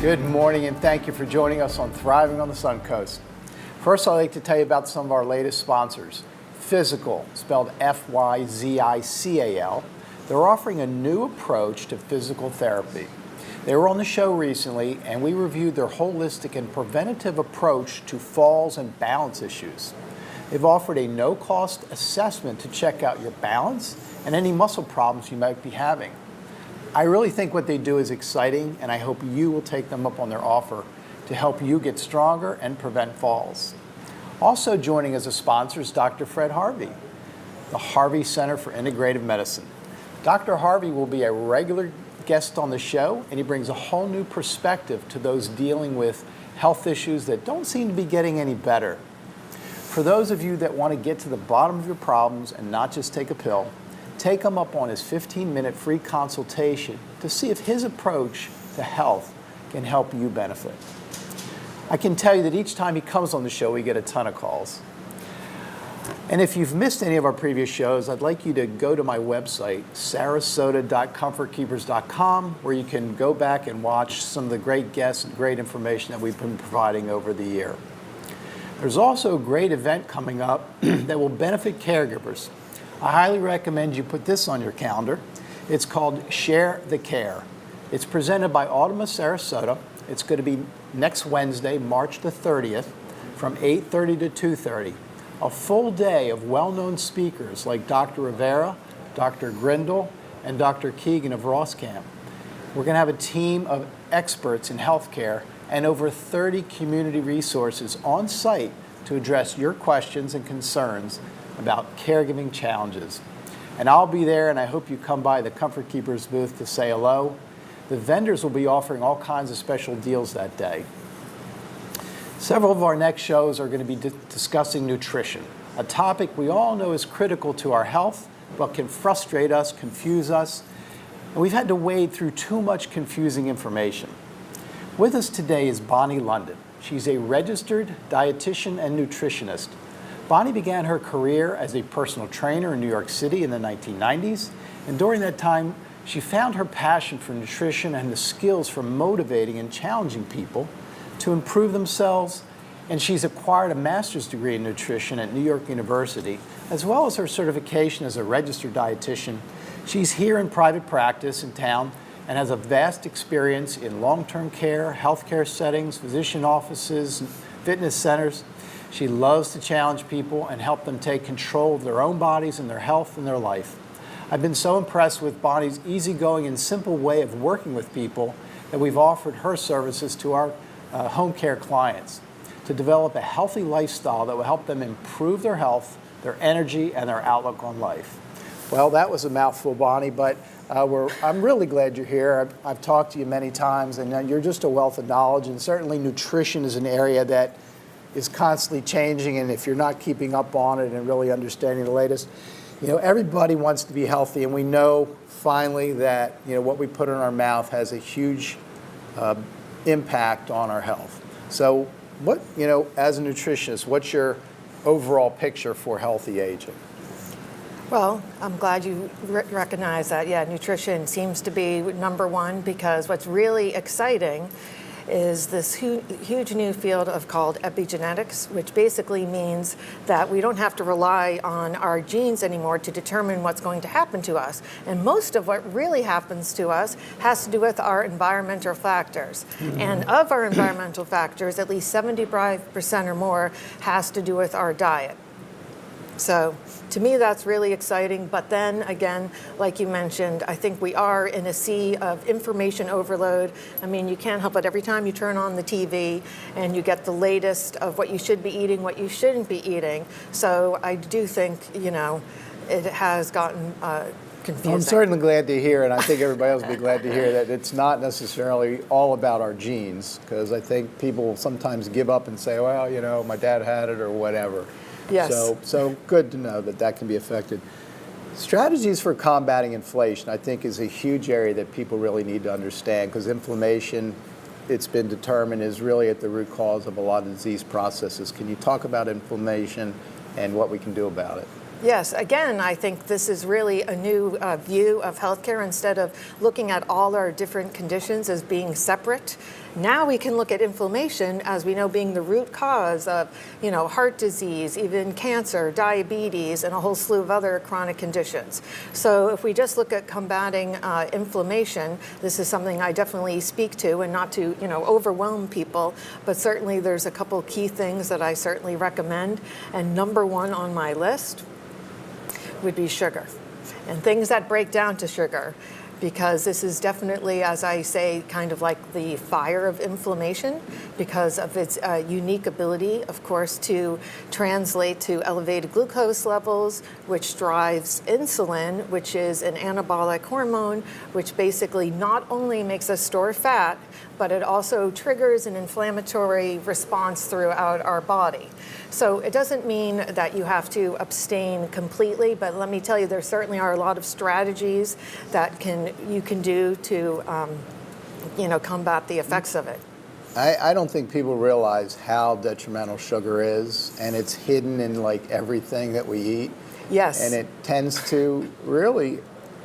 Good morning and thank you for joining us on Thriving on the Sun Coast. First, I'd like to tell you about some of our latest sponsors. Physical, spelled F-Y-Z-I-C-A-L. They're offering a new approach to physical therapy. They were on the show recently and we reviewed their holistic and preventative approach to falls and balance issues. They've offered a no-cost assessment to check out your balance and any muscle problems you might be having. I really think what they do is exciting, and I hope you will take them up on their offer to help you get stronger and prevent falls. Also joining as a sponsor is Dr. Fred Harvey, the Harvey Center for Integrative Medicine. Dr. Harvey will be a regular guest on the show, and he brings a whole new perspective to those dealing with health issues that don't seem to be getting any better. For those of you that want to get to the bottom of your problems and not just take a pill, take him up on his 15-minute free consultation to see if his approach to health can help you benefit. I can tell you that each time he comes on the show, we get a ton of calls. And if you've missed any of our previous shows, I'd like you to go to my website, sarasota.comfortkeepers.com, where you can go back and watch some of the great guests and great information that we've been providing over the year. There's also a great event coming up that will benefit caregivers. I highly recommend you put this on your calendar. It's called Share the Care. It's presented by Optimum Sarasota. It's going to be next Wednesday, March the 30th, from 8:30 to 2:30. A full day of well-known speakers like Dr. Rivera, Dr. Grindle, and Dr. Keegan of Rosscamp. We're going to have a team of experts in healthcare and over 30 community resources on site to address your questions and concerns about caregiving challenges. And I'll be there, and I hope you come by the Comfort Keepers booth to say hello. The vendors will be offering all kinds of special deals that day. Several of our next shows are going to be discussing nutrition, a topic we all know is critical to our health, but can frustrate us, confuse us, and we've had to wade through too much confusing information. With us today is Bonni London. She's a registered dietitian and nutritionist. Bonni began her career as a personal trainer in New York City in the 1990s, and during that time, she found her passion for nutrition and the skills for motivating and challenging people to improve themselves, and she's acquired a master's degree in nutrition at New York University, as well as her certification as a registered dietitian. She's here in private practice in town and has a vast experience in long-term care, healthcare settings, physician offices, fitness centers. She loves to challenge people and help them take control of their own bodies and their health and their life. I've been so impressed with Bonni's easygoing and simple way of working with people that we've offered her services to our home care clients to develop a healthy lifestyle that will help them improve their health, their energy, and their outlook on life. Well, that was a mouthful, Bonni, but I'm really glad you're here. I've talked to you many times, and you're just a wealth of knowledge, and certainly nutrition is an area that is constantly changing, and if you're not keeping up on it and really understanding the latest, everybody wants to be healthy, and we know finally that what we put in our mouth has a huge impact on our health. So what, as a nutritionist, what's your overall picture for healthy aging? Well, I'm glad you recognize that. Yeah, nutrition seems to be number one, because what's really exciting is this huge new field called epigenetics, which basically means that we don't have to rely on our genes anymore to determine what's going to happen to us. And most of what really happens to us has to do with our environmental factors. Mm-hmm. And of our environmental factors, at least 75% or more has to do with our diet. So to me, that's really exciting. But then again, like you mentioned, I think we are in a sea of information overload. I mean, you can't help it. Every time you turn on the TV and you get the latest of what you should be eating, what you shouldn't be eating. So I do think, it has gotten confusing. I'm certainly glad to hear, and I think everybody else will be glad to hear that it's not necessarily all about our genes, because I think people sometimes give up and say, well, my dad had it or whatever. Yes. So good to know that can be affected. Strategies for combating inflation, I think, is a huge area that people really need to understand, because inflammation, it's been determined, is really at the root cause of a lot of disease processes. Can you talk about inflammation and what we can do about it? Yes, again, I think this is really a new view of healthcare. Instead of looking at all our different conditions as being separate, now we can look at inflammation, as we know, being the root cause of, heart disease, even cancer, diabetes, and a whole slew of other chronic conditions. So if we just look at combating inflammation, this is something I definitely speak to, and not to, overwhelm people, but certainly there's a couple key things that I certainly recommend. And number one on my list would be sugar, and things that break down to sugar, because this is definitely, as I say, kind of like the fire of inflammation, because of its unique ability, of course, to translate to elevated glucose levels, which drives insulin, which is an anabolic hormone, which basically not only makes us store fat, but it also triggers an inflammatory response throughout our body. So it doesn't mean that you have to abstain completely, but let me tell you, there certainly are a lot of strategies that you can do to combat the effects of it. I don't think people realize how detrimental sugar is, and it's hidden in like everything that we eat. Yes. And it tends to really,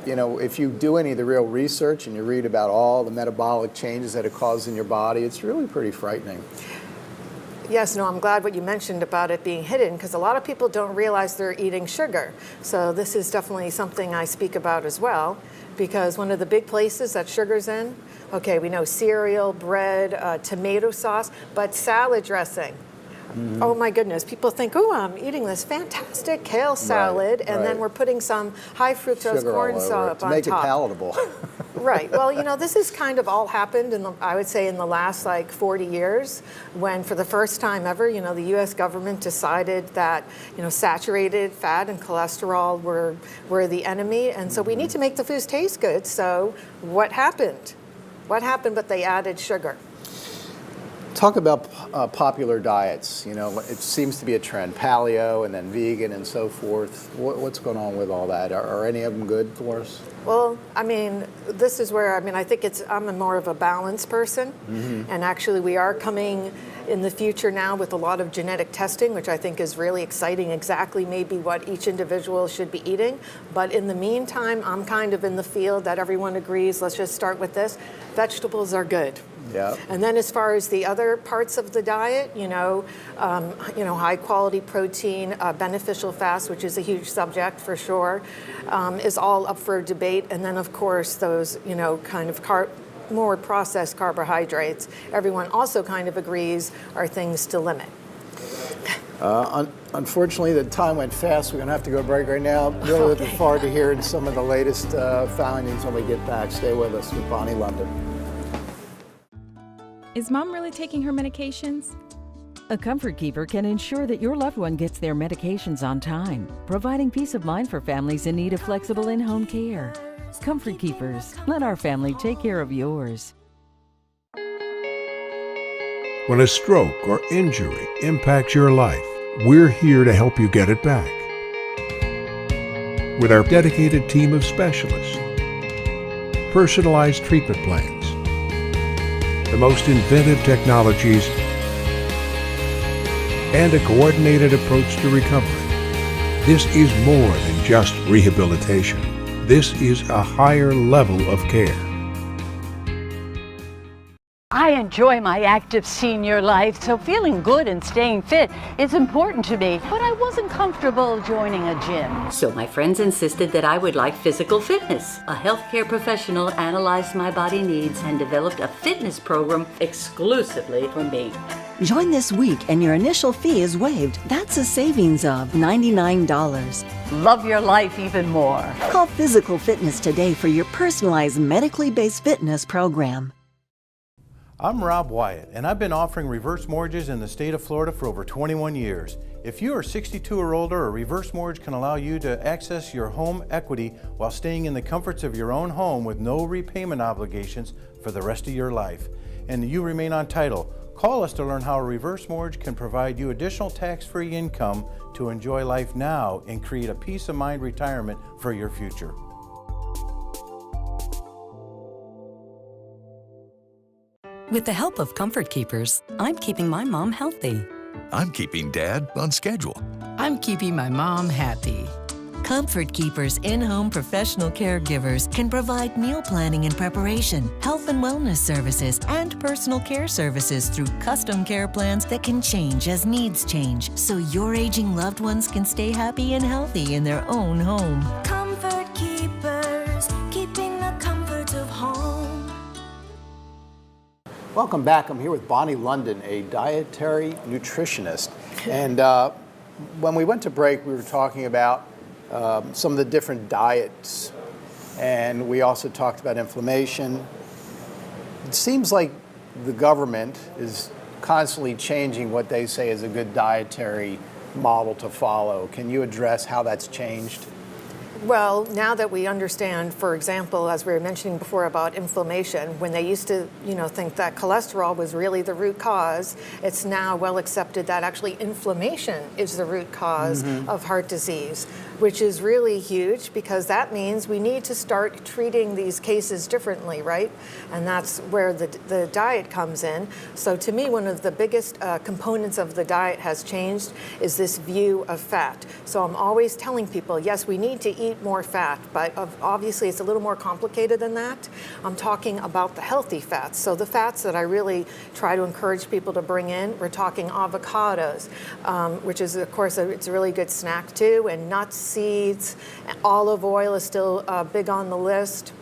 if you do any of the real research and you read about all the metabolic changes that it causes in your body, it's really pretty frightening. Yes, no, I'm glad what you mentioned about it being hidden, because a lot of people don't realize they're eating sugar. So this is definitely something I speak about as well, because one of the big places that sugar's in, okay, we know cereal, bread, tomato sauce, but salad dressing. Mm-hmm. Oh my goodness, people think, oh, I'm eating this fantastic kale salad, and then we're putting some high fructose corn syrup on top. To make it palatable. Right. Well, this has kind of all happened I would say in the last 40 years, when for the first time ever, the U.S. government decided that, saturated fat and cholesterol were the enemy. And so we need to make the foods taste good. So what happened? What happened? But they added sugar. Talk about popular diets. It seems to be a trend, paleo and then vegan and so forth. What's going on with all that? Are any of them good for us? Well, this is where, I think I'm more of a balanced person. Mm-hmm. And actually we are coming in the future now with a lot of genetic testing, which I think is really exciting, exactly maybe what each individual should be eating. But in the meantime, I'm kind of in the field that everyone agrees, let's just start with this. Vegetables are good. Yeah. And then as far as the other parts of the diet, high quality protein, beneficial fats, which is a huge subject for sure, is all up for debate. And then of course those, kind of more processed carbohydrates, everyone also kind of agrees are things to limit. Unfortunately, the time went fast. We're going to have to go to break right now. Really looking forward to hearing some of the latest findings when we get back. Stay with us with Bonni London. Is Mom really taking her medications? A Comfort Keeper can ensure that your loved one gets their medications on time, providing peace of mind for families in need of flexible in-home care. Comfort Keepers, let our family take care of yours. When a stroke or injury impacts your life, we're here to help you get it back. With our dedicated team of specialists, personalized treatment plans, the most inventive technologies, and a coordinated approach to recovery. This is more than just rehabilitation. This is a higher level of care. I enjoy my active senior life, so feeling good and staying fit is important to me, but I wasn't comfortable joining a gym. So my friends insisted that I would like physical fitness. A healthcare professional analyzed my body needs and developed a fitness program exclusively for me. Join this week and your initial fee is waived. That's a savings of $99. Love your life even more. Call Physical Fitness today for your personalized medically based fitness program. I'm Rob Wyatt, and I've been offering reverse mortgages in the state of Florida for over 21 years. If you are 62 or older, a reverse mortgage can allow you to access your home equity while staying in the comforts of your own home with no repayment obligations for the rest of your life. And you remain on title. Call us to learn how a reverse mortgage can provide you additional tax-free income to enjoy life now and create a peace of mind retirement for your future. With the help of Comfort Keepers, I'm keeping my mom healthy. I'm keeping Dad on schedule. I'm keeping my mom happy. Comfort Keeper's in-home professional caregivers can provide meal planning and preparation, health and wellness services, and personal care services through custom care plans that can change as needs change, so your aging loved ones can stay happy and healthy in their own home. Comfort Keepers, keeping the comfort of home. Welcome back. I'm here with Bonni London, a dietary nutritionist. And when we went to break, we were talking about some of the different diets, and we also talked about inflammation. It seems like the government is constantly changing what they say is a good dietary model to follow. Can you address how that's changed? Well, now that we understand, for example, as we were mentioning before about inflammation, when they used to, think that cholesterol was really the root cause, it's now well accepted that actually inflammation is the root cause of heart disease, which is really huge because that means we need to start treating these cases differently, right? And that's where the diet comes in. So to me, one of the biggest components of the diet has changed is this view of fat. So I'm always telling people, yes, we need to eat more fat, but obviously it's a little more complicated than that. I'm talking about the healthy fats. So the fats that I really try to encourage people to bring in, we're talking avocados, which is, of course, it's a really good snack too, and nuts, seeds, olive oil is still big on the list.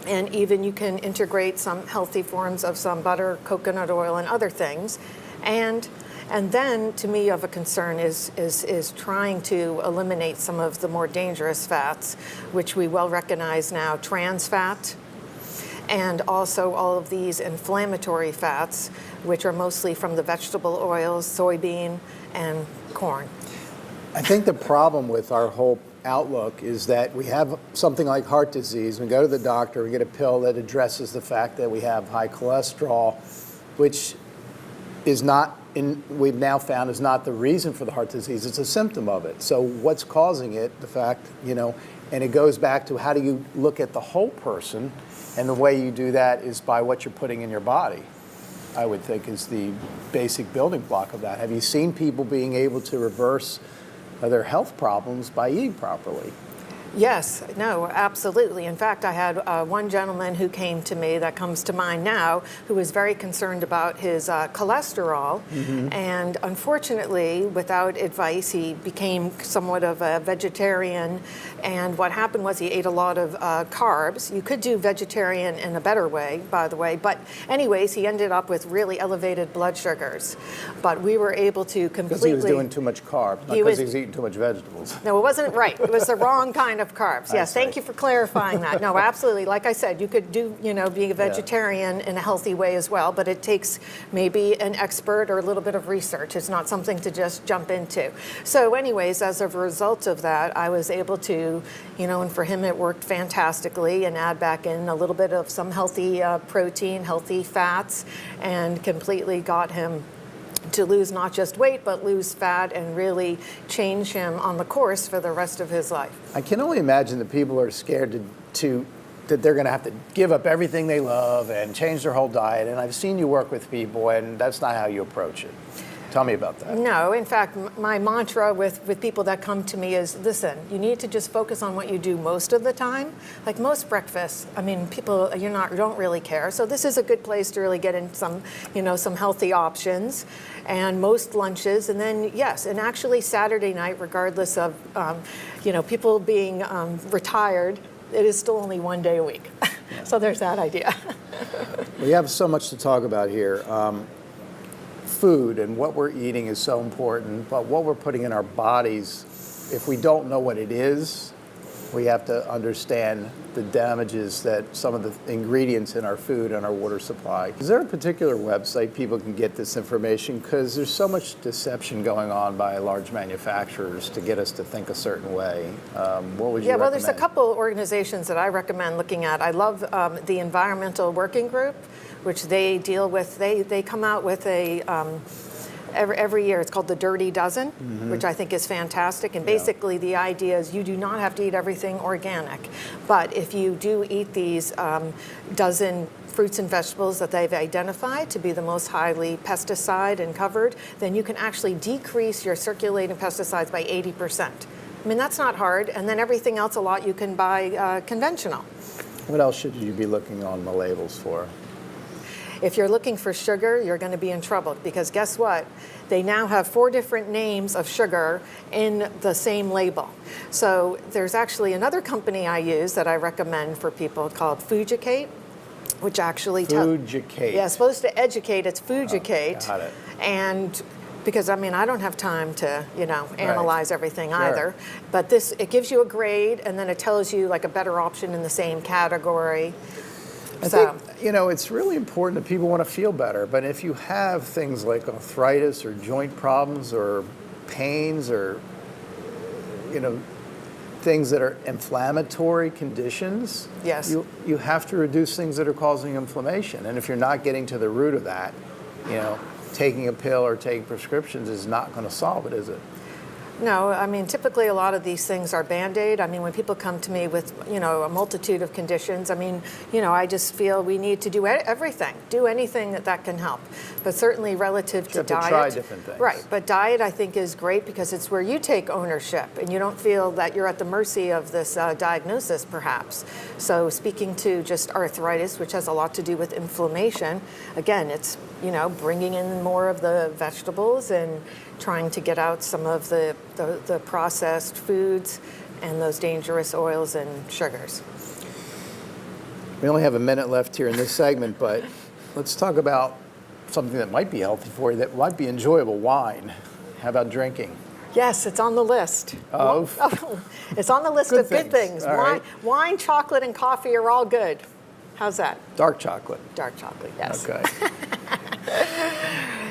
And even you can integrate some healthy forms of some butter, coconut oil, and other things. And then, to me, of a concern is trying to eliminate some of the more dangerous fats, which we well recognize now, trans fat, and also all of these inflammatory fats, which are mostly from the vegetable oils, soybean, and corn. I think the problem with our whole outlook is that we have something like heart disease. We go to the doctor, we get a pill that addresses the fact that we have high cholesterol, which is not, we've now found is not the reason for the heart disease, it's a symptom of it. So what's causing it, the fact, and it goes back to how do you look at the whole person, and the way you do that is by what you're putting in your body, I would think is the basic building block of that. Have you seen people being able to reverse their health problems by eating properly? Yes, no, absolutely. In fact, I had one gentleman who came to me that comes to mind now who was very concerned about his cholesterol. And unfortunately, without advice, he became somewhat of a vegetarian. And what happened was he ate a lot of carbs. You could do vegetarian in a better way, by the way. But anyways, he ended up with really elevated blood sugars. But we were able to completely... Because he was doing too much carbs, not because he was eating too much vegetables. No, it wasn't right. It was the wrong kind of carbs. Yes, thank you for clarifying that. No, absolutely. Like I said, you could do, be a vegetarian in a healthy way as well, but it takes maybe an expert or a little bit of research. It's not something to just jump into. So anyways, as a result of that, I was able to, and for him it worked fantastically, and add back in a little bit of some healthy protein, healthy fats, and completely got him to lose not just weight, but lose fat and really change him on the course for the rest of his life. I can only imagine that people are scared that they're going to have to give up everything they love and change their whole diet. And I've seen you work with people, and that's not how you approach it. Tell me about that. No, in fact, my mantra with people that come to me is, listen, you need to just focus on what you do most of the time. Like most breakfasts, people, don't really care. So this is a good place to really get in some healthy options, and most lunches. And then, yes, and actually Saturday night, regardless of, people being retired, it is still only one day a week. So there's that idea. We have so much to talk about here. Food and what we're eating is so important, but what we're putting in our bodies, if we don't know what it is, we have to understand the damages that some of the ingredients in our food and our water supply. Is there a particular website people can get this information? Because there's so much deception going on by large manufacturers to get us to think a certain way. What would you recommend? Well, there's a couple organizations that I recommend looking at. I love the Environmental Working Group, which they deal with. They come out with a every year. It's called the Dirty Dozen, which I think is fantastic. And basically the idea is you do not have to eat everything organic. But if you do eat these dozen fruits and vegetables that they've identified to be the most highly pesticide and covered, then you can actually decrease your circulating pesticides by 80%. I mean, that's not hard. And then everything else, a lot you can buy conventional. What else should you be looking on the labels for? If you're looking for sugar, you're going to be in trouble because guess what? They now have 4 different names of sugar in the same label. So there's actually another company I use that I recommend for people called Fujicate, which actually Fujicate. Yeah, it's supposed to educate. It's Fujicate. Oh, got it. And because I mean, I don't have time to, analyze everything Sure. either. But it gives you a grade, and then it tells you like a better option in the same category. I think, it's really important that people want to feel better, but if you have things like arthritis or joint problems or pains or, things that are inflammatory conditions, yes, you have to reduce things that are causing inflammation. And if you're not getting to the root of that, taking a pill or taking prescriptions is not going to solve it, is it? No, I mean, typically a lot of these things are Band-Aid. I mean, when people come to me with, a multitude of conditions, I mean, I just feel we need to do everything, do anything that can help. But certainly relative to diet. Try different things. Right, but diet I think is great because it's where you take ownership and you don't feel that you're at the mercy of this diagnosis perhaps. So speaking to just arthritis, which has a lot to do with inflammation, again, it's, bringing in more of the vegetables and trying to get out some of the processed foods and those dangerous oils and sugars. We only have a minute left here in this segment, but let's talk about something that might be healthy for you, that might be enjoyable, wine. How about drinking? Yes, it's on the list. Of? It's on the list of good things. All right. Wine, chocolate, and coffee are all good. How's that? Dark chocolate. Dark chocolate, yes. Okay.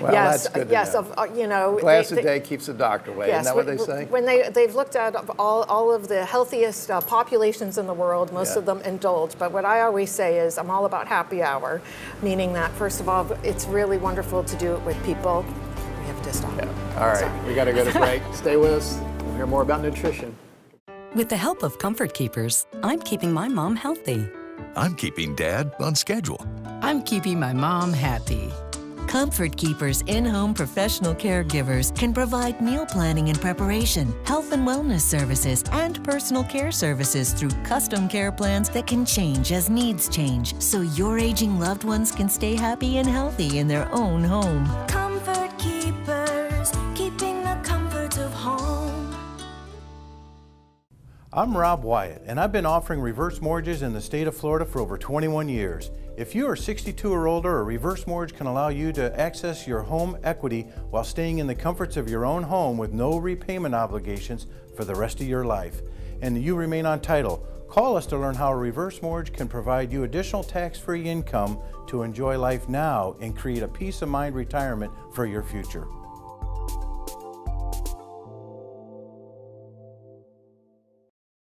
Well, yes, that's good to yes, know. Glass a day keeps the doctor away. Yes, Isn't that what they say? When they've looked at all of the healthiest populations in the world, most of them indulge. But what I always say is I'm all about happy hour, meaning that, first of all, it's really wonderful to do it with people. We have to stop. Yeah. All right, Sorry. we got to go to break. Stay with us. We'll hear more about nutrition. With the help of Comfort Keepers, I'm keeping my mom healthy. I'm keeping Dad on schedule. I'm keeping my mom happy. Comfort Keepers in-home professional caregivers can provide meal planning and preparation, health and wellness services, and personal care services through custom care plans that can change as needs change, so your aging loved ones can stay happy and healthy in their own home. Comfort Keepers, keeping the comfort of home. I'm Rob Wyatt, and I've been offering reverse mortgages in the state of Florida for over 21 years. If you are 62 or older, a reverse mortgage can allow you to access your home equity while staying in the comforts of your own home with no repayment obligations for the rest of your life. And you remain on title. Call us to learn how a reverse mortgage can provide you additional tax-free income to enjoy life now and create a peace of mind retirement for your future.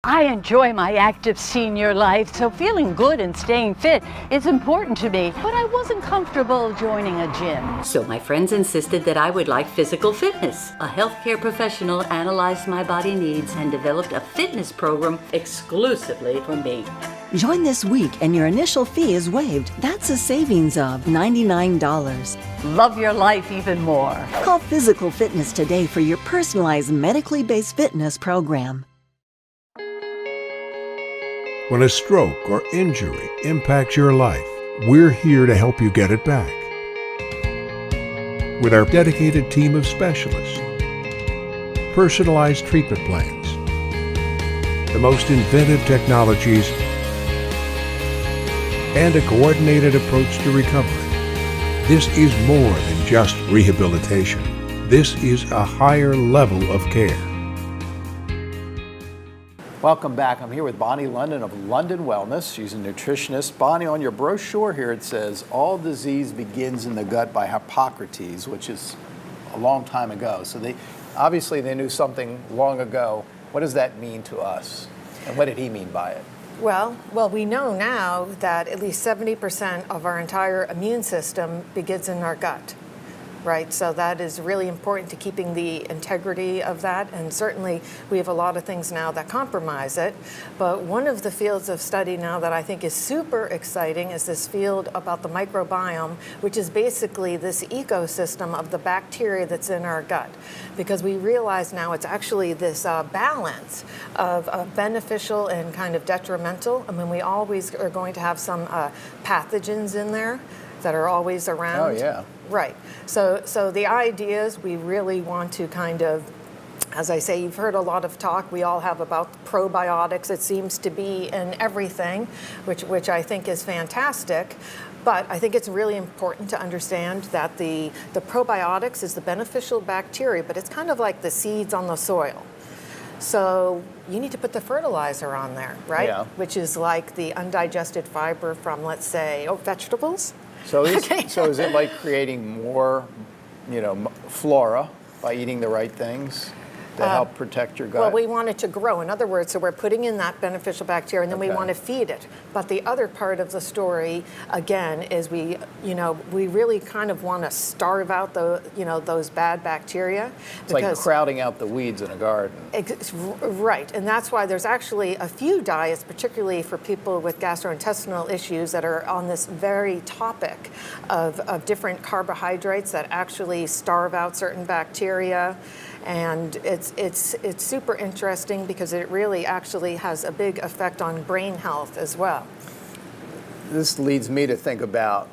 I enjoy my active senior life, so feeling good and staying fit is important to me, but I wasn't comfortable joining a gym. So my friends insisted that I would like physical fitness. A healthcare professional analyzed my body needs and developed a fitness program exclusively for me. Join this week and your initial fee is waived. That's a savings of $99. Love your life even more. Call Physical Fitness today for your personalized medically based fitness program. When a stroke or injury impacts your life, we're here to help you get it back. With our dedicated team of specialists, personalized treatment plans, the most inventive technologies, and a coordinated approach to recovery. This is more than just rehabilitation. This is a higher level of care. Welcome back. I'm here with Bonni London of London Wellness. She's a nutritionist. Bonni, on your brochure here it says, all disease begins in the gut by Hippocrates, which is a long time ago. So obviously they knew something long ago. What does that mean to us? And what did he mean by it? Well, we know now that at least 70% of our entire immune system begins in our gut. right? So that is really important to keeping the integrity of that. And certainly we have a lot of things now that compromise it. But one of the fields of study now that I think is super exciting is this field about the microbiome, which is basically this ecosystem of the bacteria that's in our gut. Because we realize now it's actually this balance of beneficial and kind of detrimental. I mean, we always are going to have some pathogens in there that are always around. Oh, yeah. Right. So the idea is we really want to kind of, as I say, you've heard a lot of talk we all have about probiotics. It seems to be in everything, which I think is fantastic. But I think it's really important to understand that the probiotics is the beneficial bacteria, but it's kind of like the seeds on the soil. So you need to put the fertilizer on there, right? Yeah. Which is like the undigested fiber from, let's say, vegetables. So is it like creating more, flora by eating the right things to help protect your gut? Well, we want it to grow. In other words, so we're putting in that beneficial bacteria, and then we want to feed it. But the other part of the story, again, is we really kind of want to starve out those bad bacteria. It's like crowding out the weeds in a garden. Right, and that's why there's actually a few diets, particularly for people with gastrointestinal issues, that are on this very topic of different carbohydrates that actually starve out certain bacteria. And it's super interesting because it really actually has a big effect on brain health as well. This leads me to think about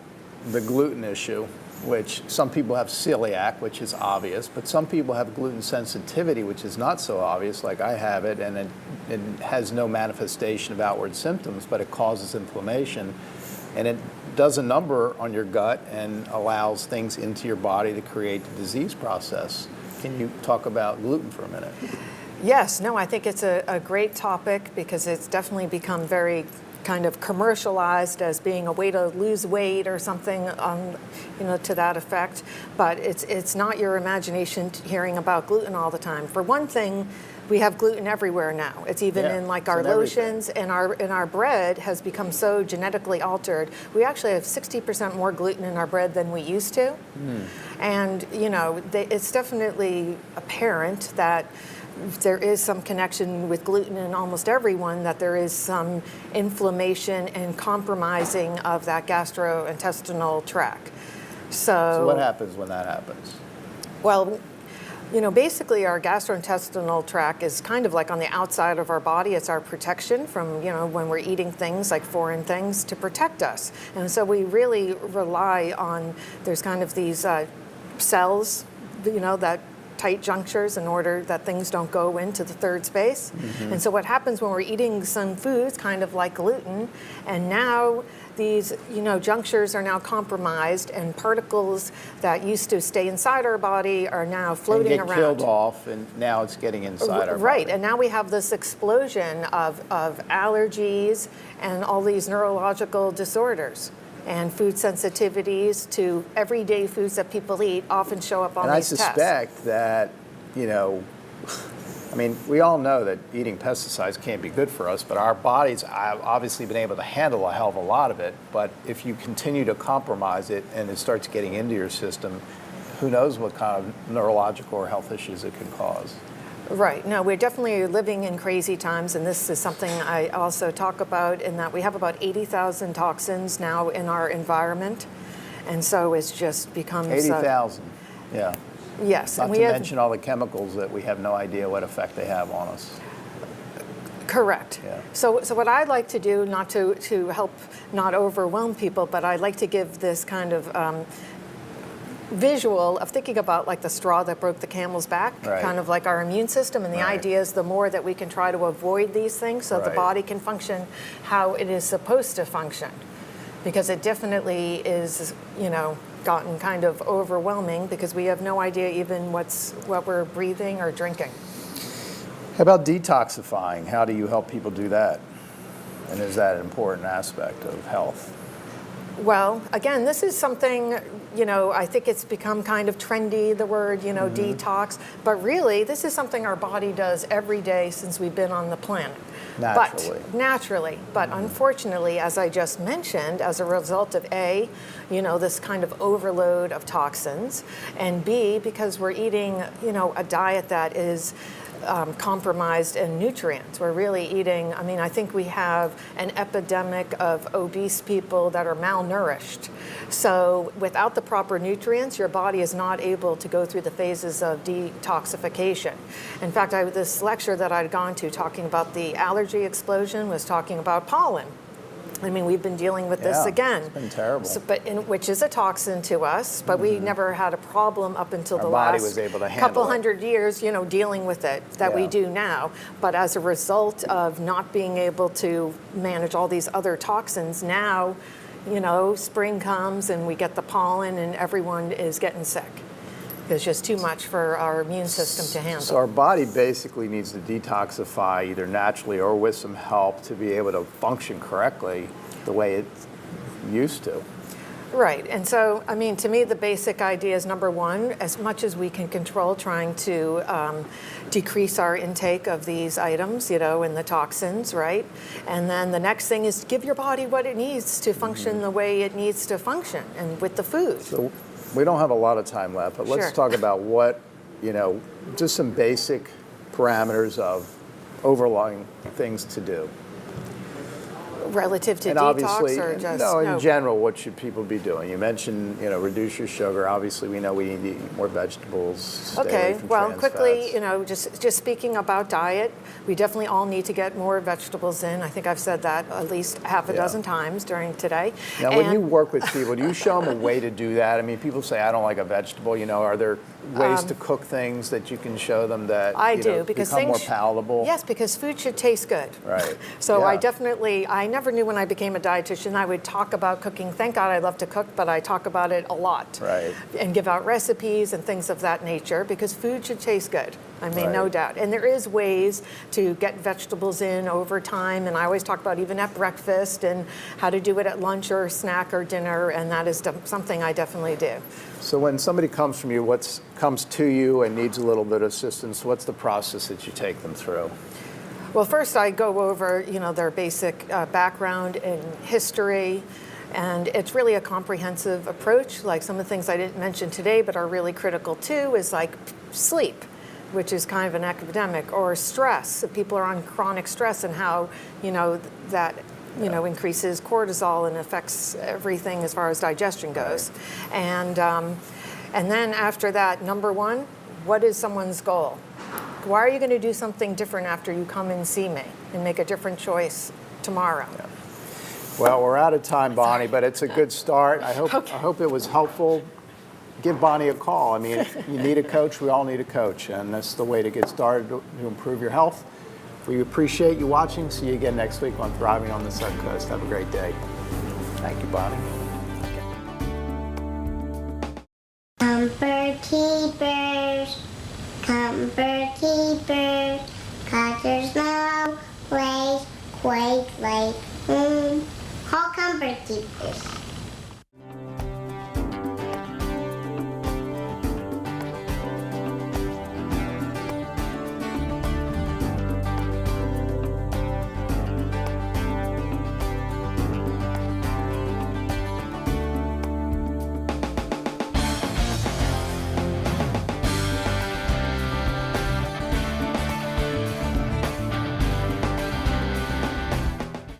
the gluten issue, which some people have celiac, which is obvious, but some people have gluten sensitivity, which is not so obvious, like I have it, and it has no manifestation of outward symptoms, but it causes inflammation. And it does a number on your gut and allows things into your body to create the disease process. Can you talk about gluten for a minute? Yes, no, I think it's a great topic because it's definitely become very kind of commercialized as being a way to lose weight or something to that effect. But it's not your imagination hearing about gluten all the time. For one thing, we have gluten everywhere now. It's even in like our lotions, and our bread has become so genetically altered. We actually have 60% more gluten in our bread than we used to. And it's definitely apparent that there is some connection with gluten in almost everyone, that there is some inflammation and compromising of that gastrointestinal tract. So what happens when that happens? Well, basically our gastrointestinal tract is kind of like on the outside of our body. It's our protection from, when we're eating things like foreign things to protect us. And so we really rely on, there's kind of these cells, that tight junctures in order that things don't go into the third space. And so what happens when we're eating some foods, kind of like gluten, and now these junctures are now compromised, and particles that used to stay inside our body are now floating and get killed off, and now it's getting inside our body. Right, and now we have this explosion of allergies and all these neurological disorders. And food sensitivities to everyday foods that people eat often show up on these tests. And I suspect that, we all know that eating pesticides can't be good for us, but our bodies have obviously been able to handle a hell of a lot of it. But if you continue to compromise it and it starts getting into your system, who knows what kind of neurological or health issues it can cause. Right. No, we're definitely living in crazy times, and this is something I also talk about, in that we have about 80,000 toxins now in our environment, and so it's just become 80,000, yeah. Yes. Not to mention all the chemicals that we have no idea what effect they have on us. Correct. Yeah. So what I'd like to do, not to help not overwhelm people, but I'd like to give this kind of visual of thinking about like the straw that broke the camel's back, kind of like our immune system. And the idea is the more that we can try to avoid these things so the body can function how it is supposed to function. Because it definitely is, gotten kind of overwhelming because we have no idea even what we're breathing or drinking. How about detoxifying? How do you help people do that? And is that an important aspect of health? Well, again, this is something, I think it's become kind of trendy, the word, detox. But really, this is something our body does every day since we've been on the planet. Naturally. But unfortunately, as I just mentioned, as a result of A, this kind of overload of toxins, and B, because we're eating, a diet that is compromised in nutrients. We're really eating, I think we have an epidemic of obese people that are malnourished. So without the proper nutrients, your body is not able to go through the phases of detoxification. In fact, this lecture that I'd gone to talking about the allergy explosion was talking about pollen. We've been dealing with this again. It's been terrible. So, which is a toxin to us, but we never had a problem up until Our the body last was able to handle couple it. hundred years, dealing with it that we do now. But as a result of not being able to manage all these other toxins, now, spring comes and we get the pollen and everyone is getting sick. It's just too much for our immune system to handle. So our body basically needs to detoxify either naturally or with some help to be able to function correctly the way it used to. Right, and so, to me, the basic idea is number one, as much as we can control, trying to decrease our intake of these items, and the toxins, right? And then the next thing is give your body what it needs to function the way it needs to function, and with the food. So we don't have a lot of time left, but let's talk about what, just some basic parameters of overlying things to do. Relative to and detox obviously, or just in general, what should people be doing? You mentioned, reduce your sugar. Obviously, we know we need to eat more vegetables. Stay away from trans quickly, fats. just speaking about diet, we definitely all need to get more vegetables in. I think I've said that at least half a dozen times during today. Now, when you work with people, do you show them a way to do that? People say, I don't like a vegetable. Are there ways to cook things that you can show them that because become more palatable? Yes, because food should taste good. Right. So I never knew when I became a dietitian I would talk about cooking. Thank God I love to cook, but I talk about it a lot. Right. And give out recipes and things of that nature because food should taste good. No doubt. And there is ways to get vegetables in over time. And I always talk about even at breakfast and how to do it at lunch or snack or dinner. And that is something I definitely do. So when somebody comes to you and needs a little bit of assistance, what's the process that you take them through? Well, first I go over, their basic background and history. And it's really a comprehensive approach. Like some of the things I didn't mention today but are really critical too is like sleep, which is kind of an epidemic, or stress. If people are on chronic stress and how, that increases cortisol and affects everything as far as digestion goes. Right. And then after that, number one, what is someone's goal? Why are you going to do something different after you come and see me and make a different choice tomorrow? Yeah. Well, we're out of time, Bonnie, but it's a good start. I hope it was helpful. Give Bonnie a call. If you need a coach, we all need a coach, and that's the way to get started to improve your health. We appreciate you watching. See you again next week on Thriving on the Suncoast. Have a great day. Thank you, Bonnie. Comfort keepers, 'cause there's no place quite like home. Call Comfort Keepers.